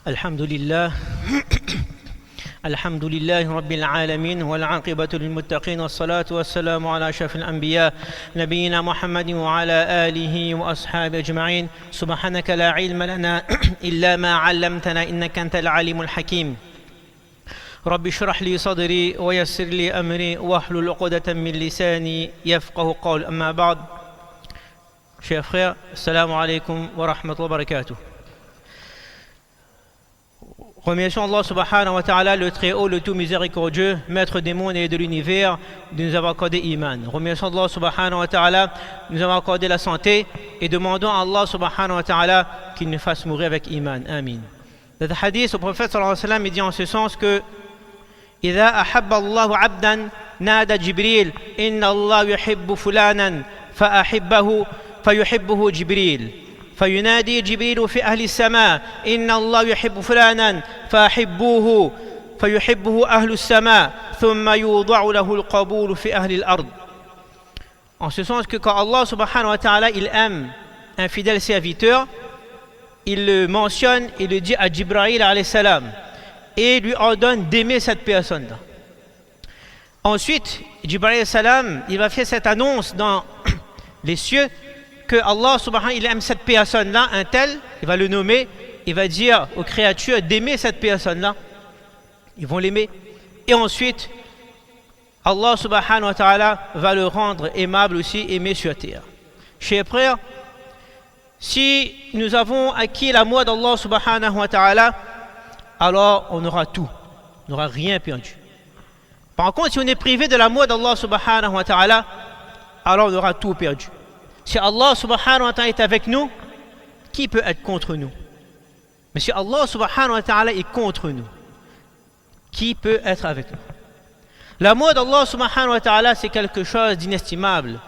الحمد لله الحمد لله رب العالمين والعاقبة للمتقين والصلاة والسلام على أشرف الأنبياء نبينا محمد وعلى آله وأصحابه أجمعين سبحانك لا علم لنا إلا ما علمتنا إنك أنت العليم الحكيم رب اشرح لي صدري ويسر لي أمري واحلل عقدة من لساني يفقه قول أما بعد. Chers frères, assalamu alaikum wa rahmatullahi wa barakatuh. Remercions Allah subhanahu wa ta'ala, le très haut, le tout miséricordieux, maître des mondes et de l'univers, de nous avoir accordé iman. Remercions Allah subhanahu wa ta'ala, de nous avoir accordé la santé et demandons à Allah subhanahu wa ta'ala qu'il nous fasse mourir avec iman. Amin. Dans le hadith, le prophète sallallahu alayhi wa sallam dit en ce sens que إذا أحب الله عبدا نادى جبريل إن الله يحب فلانا فأحبه فيحبه جبريل فينادي جبريل في أهل السماء إن الله يحب فلانا فأحبوه فيحبه أهل السماء ثم يوضع له القبول في أهل الأرض. En ce sens que quand Allah subhanahu wa ta'ala il aime un fidèle serviteur, il le mentionne et le dit à Jibril alayhi salam et lui ordonne d'aimer cette personne-là. Ensuite, Jibril alayhi salam il va faire cette annonce dans les cieux que Allah subhanahu il aime cette personne-là, un tel, il va le nommer, il va dire aux créatures d'aimer cette personne-là. Ils vont l'aimer. Et ensuite, Allah subhanahu wa ta'ala va le rendre aimable aussi, aimé sur terre. Chers frères, si nous avons acquis l'amour d'Allah subhanahu wa ta'ala, alors on aura tout. On n'aura rien perdu. Par contre, si on est privé de l'amour d'Allah subhanahu wa ta'ala, alors on aura tout perdu. Si Allah subhanahu wa ta'ala est avec nous, qui peut être contre nous? Mais si Allah subhanahu wa ta'ala est contre nous, qui peut être avec nous? L'amour d'Allah subhanahu wa ta'ala, c'est quelque chose d'inestimable.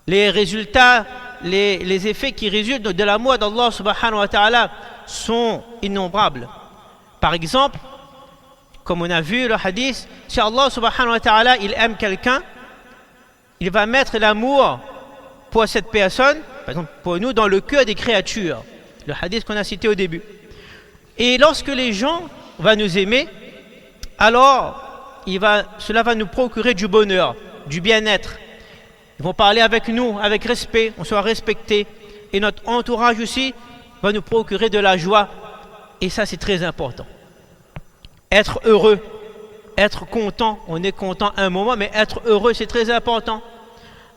Les résultats, les effets qui résultent de l'amour d'Allah subhanahu wa ta'ala sont innombrables. Par exemple, comme on a vu le hadith, si Allah subhanahu wa ta'ala il aime quelqu'un, il va mettre l'amour pour cette personne, par exemple pour nous, dans le cœur des créatures. Le hadith qu'on a cité au début. Et lorsque les gens vont nous aimer, alors cela va nous procurer du bonheur, du bien-être. Ils vont parler avec nous, avec respect, on sera respecté. Et notre entourage aussi va nous procurer de la joie. Et ça, c'est très important. Être heureux, être content, on est content un moment, mais être heureux, c'est très important.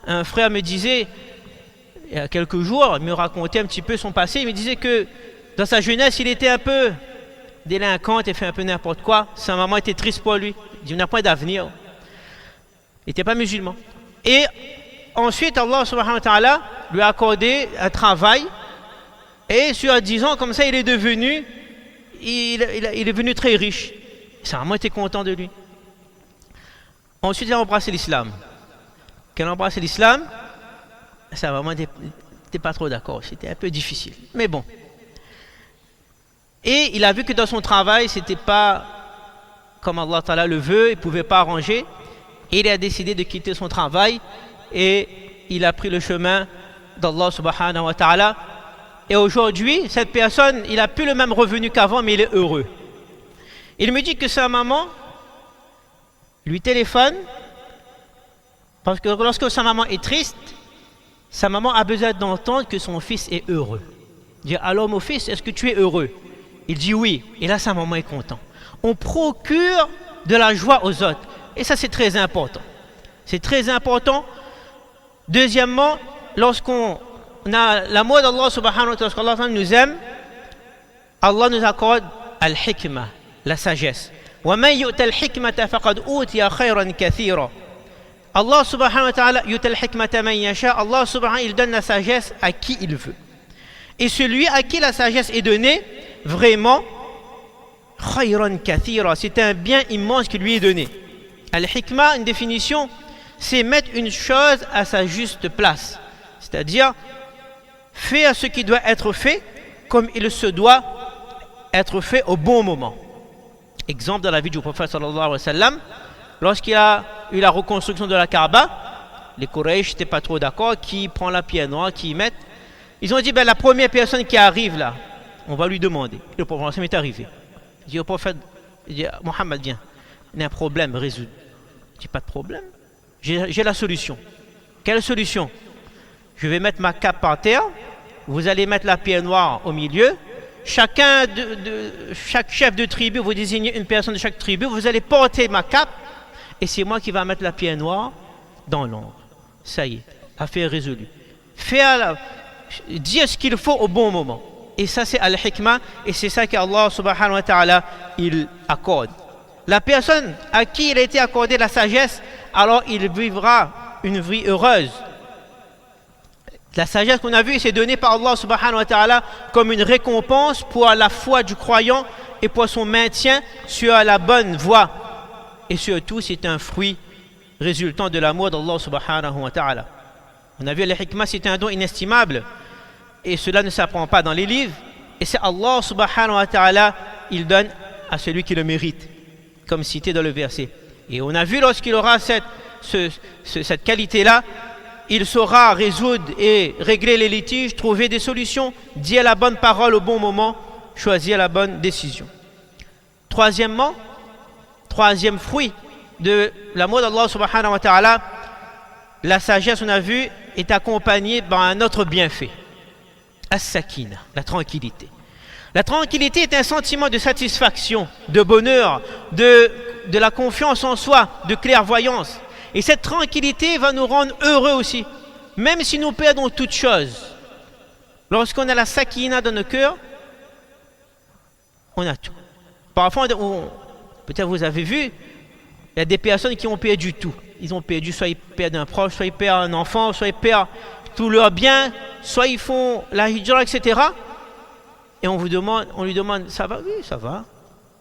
Un frère me disait, il y a quelques jours, il me racontait un petit peu son passé, il me disait que dans sa jeunesse, il était un peu délinquant, il fait un peu n'importe quoi. Sa maman était triste pour lui, il dit, il n'a pas d'avenir. Il n'était pas musulman. Et ensuite, Allah subhanahu wa ta'ala lui a accordé un travail, et sur 10 ans, comme ça, il est devenu très riche. Sa maman était content de lui. Ensuite, il a embrassé l'islam. Quand il a embrassé l'islam, sa maman n'était pas trop d'accord. C'était un peu difficile. Mais bon. Et il a vu que dans son travail, c'était pas comme Allah Ta'ala le veut, il ne pouvait pas arranger. Et il a décidé de quitter son travail et il a pris le chemin d'Allah Subhanahu wa Ta'ala. Et aujourd'hui, cette personne, il n'a plus le même revenu qu'avant, mais il est heureux. Il me dit que sa maman lui téléphone parce que lorsque sa maman est triste, sa maman a besoin d'entendre que son fils est heureux. Il dit, alors mon fils, est-ce que tu es heureux? Il dit oui. Et là, sa maman est contente. On procure de la joie aux autres. Et ça, c'est très important. C'est très important. Deuxièmement, lorsqu'on a l'amour d'Allah subhanahu wa ta'ala, lorsqu'Allah nous aime, Allah nous accorde al-hikmah, la sagesse. وَمَنْ يُؤْتَ الْحِكْمَةَ فَقَدْ أُوتِيَ خَيْرًا كَثِيرًا. Allah subhanahu wa ta'ala يُؤْتَ الْحِكْمَةَ مَنْ يَشَاءُ. Allah subhanahu il donne la sagesse à qui il veut. Et celui à qui la sagesse est donnée, vraiment, khayran kathira, c'est un bien immense qui lui est donné. Al-hikmah, une définition, c'est mettre une chose à sa juste place. C'est-à-dire, faire ce qui doit être fait comme il se doit être fait au bon moment. Exemple dans la vie du prophète sallallahu alayhi wa sallam, lorsqu'il a eu la reconstruction de la Kaaba, les Quraysh n'étaient pas trop d'accord, qui prend la pierre noire, qui y met. Ils ont dit, la première personne qui arrive là, on va lui demander. Le prophète m'est arrivé. Il dit au prophète, il dit, Mohammed, viens, il y a un problème, résoudre. Je dis, pas de problème. J'ai la solution. Quelle solution? Je vais mettre ma cape par terre, vous allez mettre la pierre noire au milieu. Chaque chef de tribu, vous désignez une personne de chaque tribu, vous allez porter ma cape et c'est moi qui vais mettre la pierre noire dans l'ombre. Ça y est, affaire résolue. Dire ce qu'il faut au bon moment. Et ça c'est al-hikmah et c'est ça qu'Allah subhanahu wa ta'ala il accorde. La personne à qui il a été accordé la sagesse, alors il vivra une vie heureuse. La sagesse qu'on a vue, c'est donnée par Allah subhanahu wa ta'ala comme une récompense pour la foi du croyant et pour son maintien sur la bonne voie. Et surtout, c'est un fruit résultant de l'amour d'Allah subhanahu wa ta'ala. On a vu le hikmah, c'est un don inestimable. Et cela ne s'apprend pas dans les livres. Et c'est Allah subhanahu wa ta'ala, il donne à celui qui le mérite, comme cité dans le verset. Et on a vu lorsqu'il aura cette qualité-là, il saura résoudre et régler les litiges, trouver des solutions, dire la bonne parole au bon moment, choisir la bonne décision. Troisièmement, troisième fruit de l'amour d'Allah subhanahu wa ta'ala, la sagesse, on a vu, est accompagnée par un autre bienfait. As-sakina, la tranquillité. La tranquillité est un sentiment de satisfaction, de bonheur, de la confiance en soi, de clairvoyance. Et cette tranquillité va nous rendre heureux aussi, même si nous perdons toutes choses. Lorsqu'on a la sakina dans nos cœurs, on a tout. Parfois, peut-être vous avez vu, il y a des personnes qui ont perdu tout. Ils ont perdu, soit ils perdent un proche, soit ils perdent un enfant, soit ils perdent tous leurs biens, soit ils font la hijra, etc. Et on lui demande, ça va? Oui, ça va.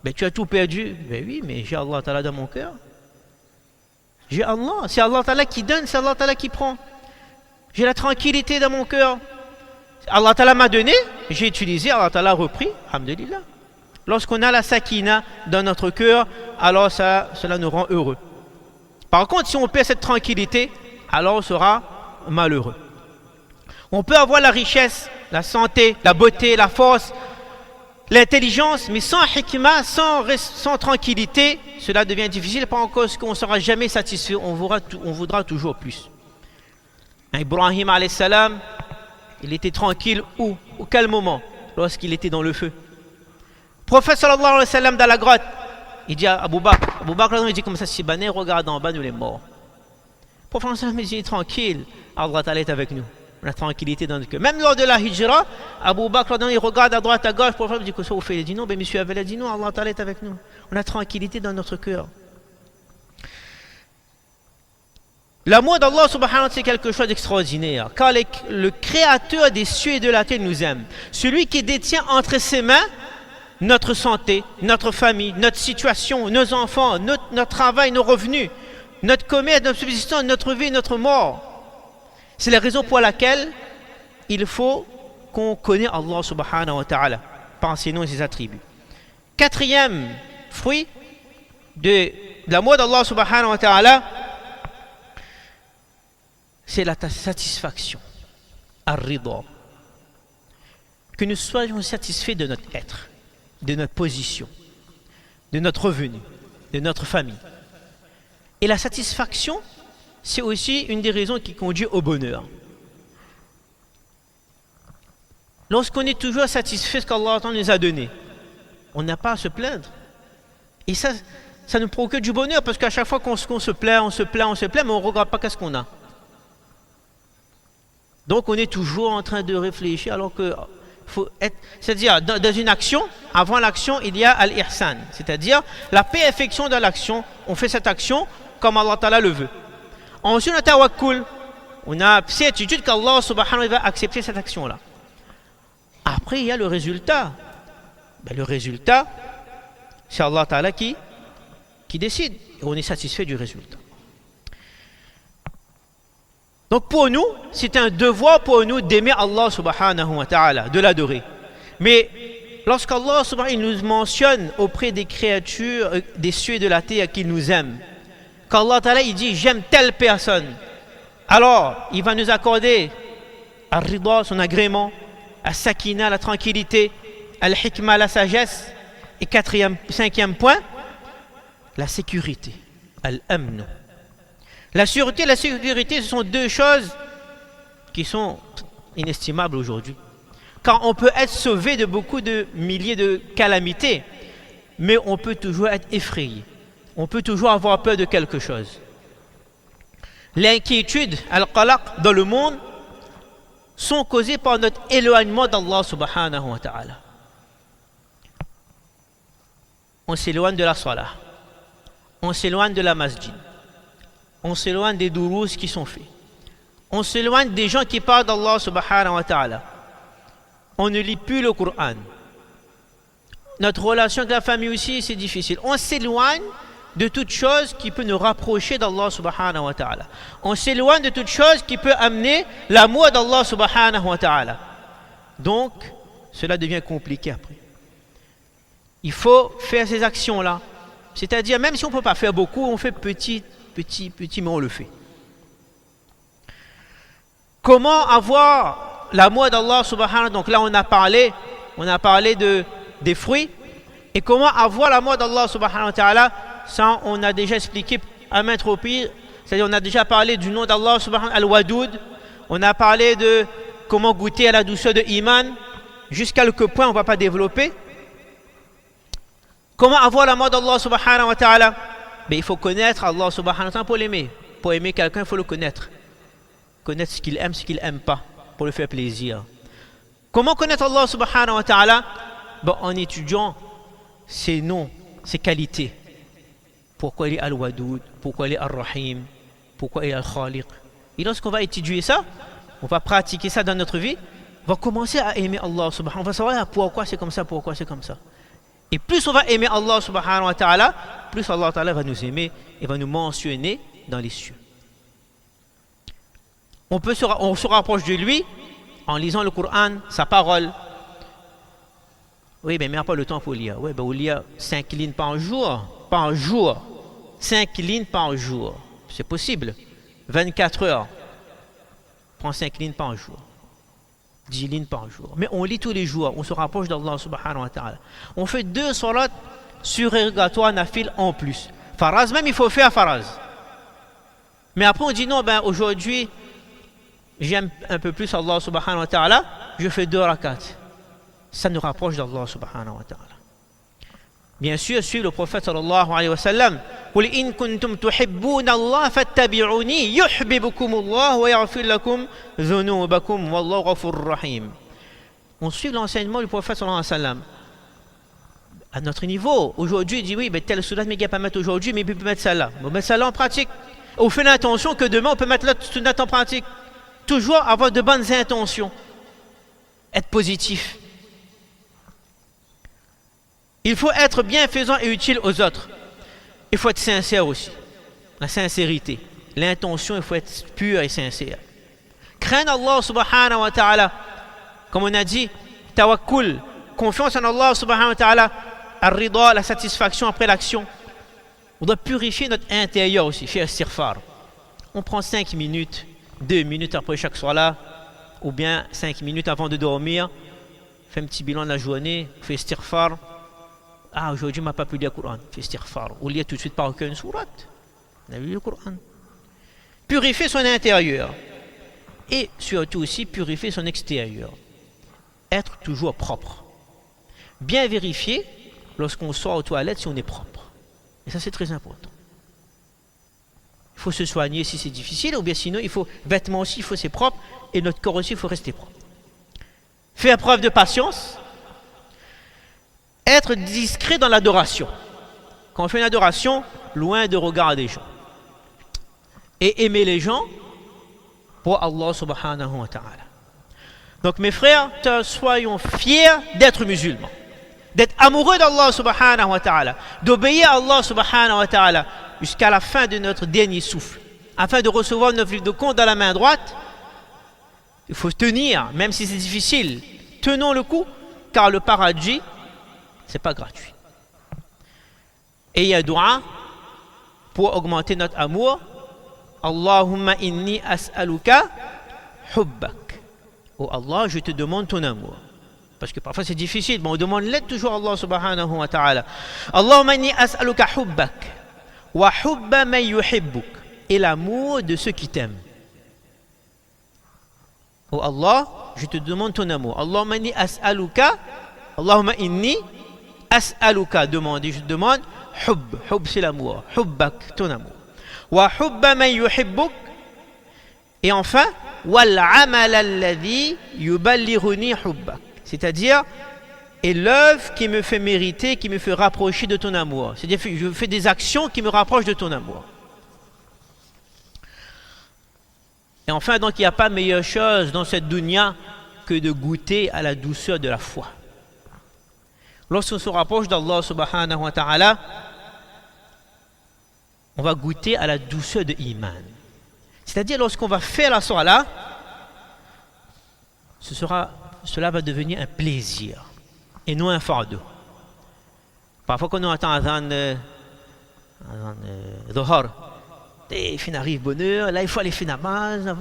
Mais tu as tout perdu? Ben oui, mais j'ai Allah Ta'ala dans mon cœur. J'ai Allah, c'est Allah Ta'ala qui donne, c'est Allah Ta'ala qui prend. J'ai la tranquillité dans mon cœur. Allah Ta'ala m'a donné, j'ai utilisé, Allah Ta'ala a repris, alhamdulillah. Lorsqu'on a la sakina dans notre cœur, alors cela nous rend heureux. Par contre, si on perd cette tranquillité, alors on sera malheureux. On peut avoir la richesse, la santé, la beauté, la force, l'intelligence, mais sans hikmah, sans tranquillité, cela devient difficile, pas en cause qu'on ne sera jamais satisfait, on voudra toujours plus. Ibrahim alayhi salam, il était tranquille où? Au quel moment? Lorsqu'il était dans le feu. Prophète sallallahu alayhi wa sallam dans la grotte, il dit à Abu Bakr, il dit comme ça, si Bané, regarde en bas, nous les morts. Prophète sallallahu alayhi wa sallam, il dit tranquille, Allah Ta'ala est avec nous. La tranquillité dans le cœur. Même lors de la hijra, Abu Bakr, il regarde à droite, à gauche, le prophète dit que ça vous fait. Il dit non, mais monsieur avait dit non, Allah Ta'ala est avec nous. On a tranquillité dans notre cœur. L'amour d'Allah subhanahu wa ta'ala, c'est quelque chose d'extraordinaire. Car le créateur des cieux et de la terre nous aime. Celui qui détient entre ses mains notre santé, notre famille, notre situation, nos enfants, notre travail, nos revenus, notre commerce, notre subsistance, notre vie, notre mort. C'est la raison pour laquelle il faut qu'on connaisse Allah subhanahu wa ta'ala par ses noms et ses attributs. Quatrième fruit de l'amour d'Allah subhanahu wa ta'ala, c'est la satisfaction, ar-rida. Que nous soyons satisfaits de notre être, de notre position, de notre revenu, de notre famille. Et la satisfaction, c'est aussi une des raisons qui conduit au bonheur. Lorsqu'on est toujours satisfait de ce qu'Allah nous a donné, on n'a pas à se plaindre. Et ça nous procure du bonheur parce qu'à chaque fois qu'on se plaint, mais on ne regarde pas qu'est-ce qu'on a. Donc on est toujours en train de réfléchir alors que faut être, c'est-à-dire dans une action, avant l'action il y a al-ihsan, c'est-à-dire la perfection dans l'action. On fait cette action comme Allah Ta'ala le veut. Ensuite, on a tawakkul, on a certitude qu'Allah subhanahu wa ta'ala va accepter cette action-là. Après, il y a le résultat. Le résultat, c'est Allah Ta'ala qui décide. Et on est satisfait du résultat. Donc pour nous, c'est un devoir pour nous d'aimer Allah subhanahu wa ta'ala, de l'adorer. Mais lorsqu'Allah subhanahu wa ta'ala nous mentionne auprès des créatures des cieux et de la terre qu'il nous aime, quand Allah Ta'ala il dit j'aime telle personne, alors il va nous accorder ar-rida, son agrément, as-sakina, la tranquillité, al-hikma, la sagesse. Et cinquième point, la sécurité, al-amn. La sûreté et la sécurité, ce sont deux choses qui sont inestimables aujourd'hui. Car on peut être sauvé de beaucoup de milliers de calamités, mais on peut toujours être effrayé. On peut toujours avoir peur de quelque chose. L'inquiétude, al-qalaq, dans le monde, sont causées par notre éloignement d'Allah subhanahu wa ta'ala. On s'éloigne de la salah, on s'éloigne de la masjid, on s'éloigne des dourous qui sont faits, on s'éloigne des gens qui parlent d'Allah subhanahu wa ta'ala, on ne lit plus le Coran. Notre relation avec la famille aussi, c'est difficile. On s'éloigne de toute chose qui peut nous rapprocher d'Allah subhanahu wa ta'ala. On s'éloigne de toute chose qui peut amener l'amour d'Allah subhanahu wa ta'ala. Donc, cela devient compliqué après. Il faut faire ces actions-là. C'est-à-dire, même si on ne peut pas faire beaucoup, on fait petit, mais on le fait. Comment avoir l'amour d'Allah subhanahu wa ta'ala? Donc là, on a parlé des fruits. Et comment avoir l'amour d'Allah subhanahu wa ta'ala? Ça, on a déjà expliqué à maintes reprises. C'est-à-dire, on a déjà parlé du nom d'Allah subhanahu wa ta'ala, al-Wadoud. On a parlé de comment goûter à la douceur de Iman. Jusqu'à quel point on ne va pas développer. Comment avoir l'amour d'Allah subhanahu wa ta'ala? Il faut connaître Allah subhanahu wa ta'ala pour l'aimer. Pour aimer quelqu'un, il faut le connaître. Connaître ce qu'il aime, ce qu'il n'aime pas, pour lui faire plaisir. Comment connaître Allah subhanahu wa ta'ala? En étudiant ses noms, ses qualités. Pourquoi il est Al-Wadoud, pourquoi il est Ar-Rahim, pourquoi il est Al-Khaliq. Et lorsqu'on va étudier ça, on va pratiquer ça dans notre vie, on va commencer à aimer Allah subhanahu wa ta'ala. On va savoir pourquoi c'est comme ça, pourquoi c'est comme ça. Et plus on va aimer Allah subhanahu wa ta'ala, plus Allah ta'ala va nous aimer et va nous mentionner dans les cieux. On se rapproche de lui en lisant le Coran, sa parole. Oui, mais il n'y a pas le temps pour lire. Oui, on lit 5 lignes par jour. 5 lignes par jour. C'est possible. 24 heures. Prends 5 lignes par jour. 10 lignes par jour. Mais on lit tous les jours. On se rapproche d'Allah subhanahu wa ta'ala. On fait 2 salats surérogatoires nafil en plus. Faraz, même il faut faire faraz. Mais après on dit non, aujourd'hui, j'aime un peu plus Allah subhanahu wa ta'ala, je fais 2 rakats. Ça nous rapproche d'Allah subhanahu wa ta'ala. Bien sûr, suivre le prophète sallallahu alayhi wa sallam. قُلْ إِن كُنْتُمْ تُحِبُّونَ اللَّهَ فَاتَّبِعُونِي يُحْبِبُكُمُ اللَّهُ وَيَغْفِرْ لَكُمْ ذُنُوبَكُمْ وَاللَّهُ غَفُورٌ رَحِيمٌ. On suit l'enseignement du prophète sallallahu alayhi wa sallam. À notre niveau, aujourd'hui, il dit oui, tel sunnat, mais il ne peut pas mettre aujourd'hui, mais il peut mettre ça là. On met ça là en pratique. On fait l'intention que demain, on peut mettre l'autre sunnat en pratique. Toujours avoir de bonnes intentions. Être positif. Il faut être bienfaisant et utile aux autres. Il faut être sincère aussi. La sincérité. L'intention, il faut être pur et sincère. Craindre Allah subhanahu wa ta'ala. Comme on a dit, tawakkul, confiance en Allah subhanahu wa ta'ala. Ar-rida, la satisfaction après l'action. On doit purifier notre intérieur aussi, faire istighfar. On prend 5 minutes, 2 minutes après chaque soir ou bien 5 minutes avant de dormir. On fait un petit bilan de la journée, on fait istighfar. Ah, aujourd'hui, je n'ai pas pu lire le Coran. Fait istighfar. Ou lire tout de suite par aucune sourate. On a lu le Coran. Purifier son intérieur. Et surtout aussi, purifier son extérieur. Être toujours propre. Bien vérifier, lorsqu'on sort aux toilettes, si on est propre. Et ça, c'est très important. Il faut se soigner si c'est difficile, ou bien sinon, il faut, vêtements aussi, il faut c'est propre. Et notre corps aussi, il faut rester propre. Faire preuve de patience. Être discret dans l'adoration. Quand on fait une adoration, loin de regard des gens. Et aimer les gens pour Allah subhanahu wa ta'ala. Donc mes frères, soyons fiers d'être musulmans. D'être amoureux d'Allah subhanahu wa ta'ala. D'obéir à Allah subhanahu wa ta'ala jusqu'à la fin de notre dernier souffle. Afin de recevoir notre livre de compte dans la main droite, il faut tenir, même si c'est difficile. Tenons le coup, car le paradis, c'est pas gratuit. Et il y a dua pour augmenter notre amour. Allahumma inni as'aluka hubbak. Oh Allah, je te demande ton amour. parce que parfois c'est difficile, mais on demande l'aide toujours à Allah subhanahu wa ta'ala. Allahumma inni as'aluka hubbak wa hubba man yuhibbuk, et l'amour de ceux qui t'aiment. Oh Allah, je te demande ton amour. Allahumma inni as'aluka, Allahumma inni as'aluka, demander, je te demande hubb, hubb c'est l'amour, hubbak, ton amour. Wa hubba man yuhibbuk, et enfin wal amal alladhi yuballighuni hubbak, c'est-à-dire et l'œuvre qui me fait mériter, qui me fait rapprocher de ton amour. C'est-à-dire je fais des actions qui me rapprochent de ton amour. Et enfin, donc, il n'y a pas meilleure chose dans cette dunya que de goûter à la douceur de la foi. Lorsqu'on se rapproche d'Allah subhanahu wa ta'ala, on va goûter à la douceur de l'iman. C'est-à-dire, lorsqu'on va faire la salat, cela va devenir un plaisir et non un fardeau. Parfois, quand on entend Adhan Dhuhr, il arrive bonheur, là il faut aller faire namaz,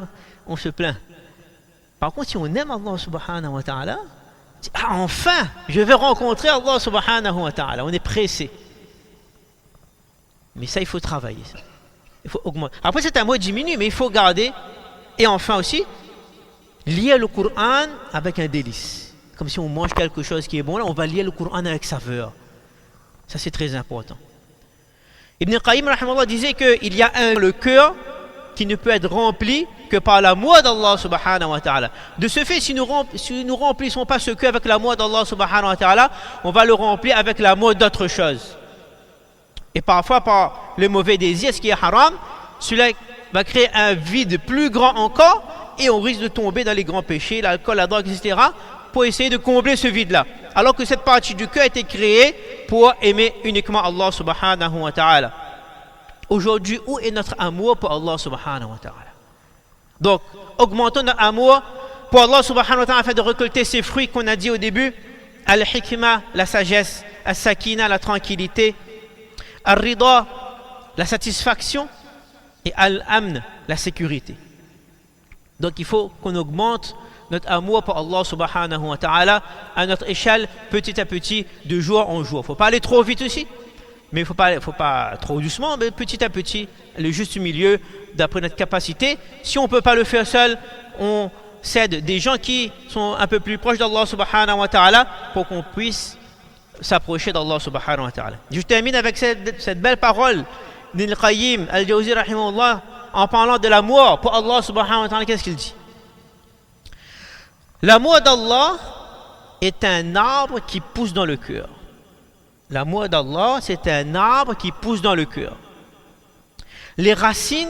on se plaint. Par contre, si on aime Allah subhanahu wa ta'ala, enfin, je vais rencontrer Allah subhanahu wa ta'ala. On est pressé. Mais ça, il faut travailler. Ça. Il faut augmenter. Après, c'est un mot diminue, mais il faut garder. Et enfin aussi, lire le Coran avec un délice. Comme si on mange quelque chose qui est bon, là, on va lire le Coran avec saveur. Ça, c'est très important. Ibn Qayyim rahimahullah disait qu'il y a le cœur qui ne peut être rempli que par l'amour d'Allah subhanahu wa ta'ala. De ce fait, si nous remplissons pas ce cœur avec l'amour d'Allah subhanahu wa ta'ala, on va le remplir avec l'amour d'autres choses. Et parfois, par le mauvais désir, ce qui est haram, cela va créer un vide plus grand encore et on risque de tomber dans les grands péchés, l'alcool, la drogue, etc., pour essayer de combler ce vide-là. Alors que cette partie du cœur a été créée pour aimer uniquement Allah subhanahu wa ta'ala. Aujourd'hui, où est notre amour pour Allah subhanahu wa ta'ala? Donc, augmentons notre amour pour Allah subhanahu wa ta'ala afin de récolter ces fruits qu'on a dit au début. Al-hikma, la sagesse. Al-sakina, la tranquillité. Al-rida, la satisfaction. Et Al-amn, la sécurité. Donc, il faut qu'on augmente notre amour pour Allah subhanahu wa ta'ala à notre échelle, petit à petit, de jour en jour. Il ne faut pas aller trop vite aussi, mais il ne faut pas trop doucement, mais petit à petit, le juste milieu, d'après notre capacité. Si on ne peut pas le faire seul, on s'aide des gens qui sont un peu plus proches d'Allah subhanahu wa ta'ala pour qu'on puisse s'approcher d'Allah subhanahu wa ta'ala. Je termine avec cette belle parole d'Ibn Qayyim al-Jawzi rahimahullah en parlant de l'amour pour Allah subhanahu wa ta'ala. Qu'est-ce qu'il dit? L'amour d'Allah est un arbre qui pousse dans le cœur. L'amour d'Allah, c'est un arbre qui pousse dans le cœur. Les racines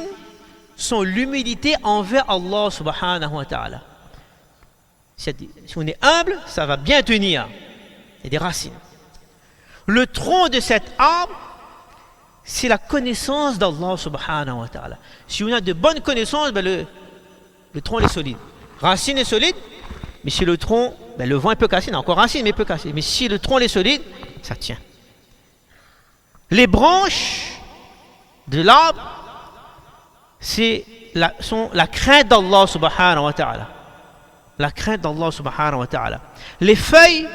sont l'humilité envers Allah subhanahu wa ta'ala. Si on est humble, ça va bien tenir. Il y a des racines. Le tronc de cet arbre, c'est la connaissance d'Allah subhanahu wa ta'ala. Si on a de bonnes connaissances, ben le tronc est solide. Racine est solide, mais si le tronc, le vent peut casser, il y a encore racine, mais il peut casser. Mais si le tronc est solide, ça tient. Les branches de l'arbre, sont la crainte d'Allah subhanahu wa ta'ala. La crainte d'Allah subhanahu wa ta'ala. Les feuilles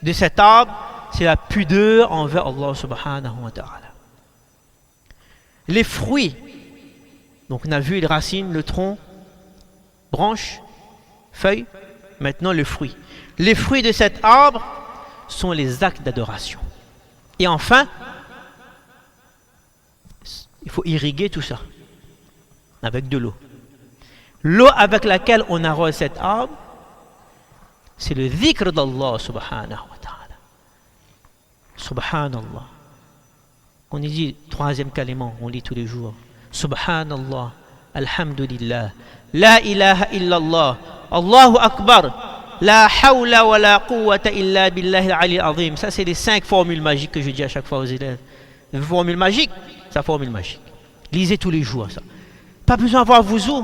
de cet arbre, c'est la pudeur envers Allah subhanahu wa ta'ala. Les fruits, donc on a vu les racines, le tronc, branches, feuilles, maintenant le fruit. Les fruits de cet arbre sont les actes d'adoration. Et enfin, il faut irriguer tout ça avec de l'eau. L'eau avec laquelle on arrose cet arbre, c'est le dhikr d'Allah subhanahu wa ta'ala. Subhanallah. On y dit troisième kalima, on lit tous les jours. Subhanallah, alhamdulillah, la ilaha illallah, Allahu akbar, la hawla wa la quwwata illa billahi al-ali al-azim. Ça, c'est les 5 formules magiques que je dis à chaque fois aux élèves. Une formule magique, c'est la formule magique. Lisez tous les jours ça. Pas besoin d'avoir wuzu.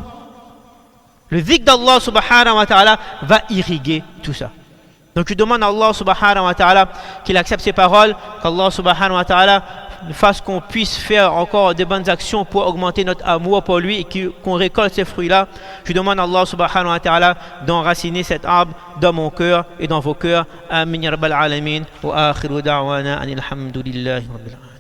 Le dhikr d'Allah subhanahu wa ta'ala va irriguer tout ça. Donc je demande à Allah subhanahu wa ta'ala qu'il accepte ces paroles, qu'Allah subhanahu wa ta'ala fasse qu'on puisse faire encore des bonnes actions pour augmenter notre amour pour lui et qu'on récolte ces fruits-là. Je demande à Allah subhanahu wa ta'ala d'enraciner cet arbre dans mon cœur et dans vos cœurs. Amin ya rabbal alamin. Wa akhiru da'wana anil hamdulillahi rabbil alamin.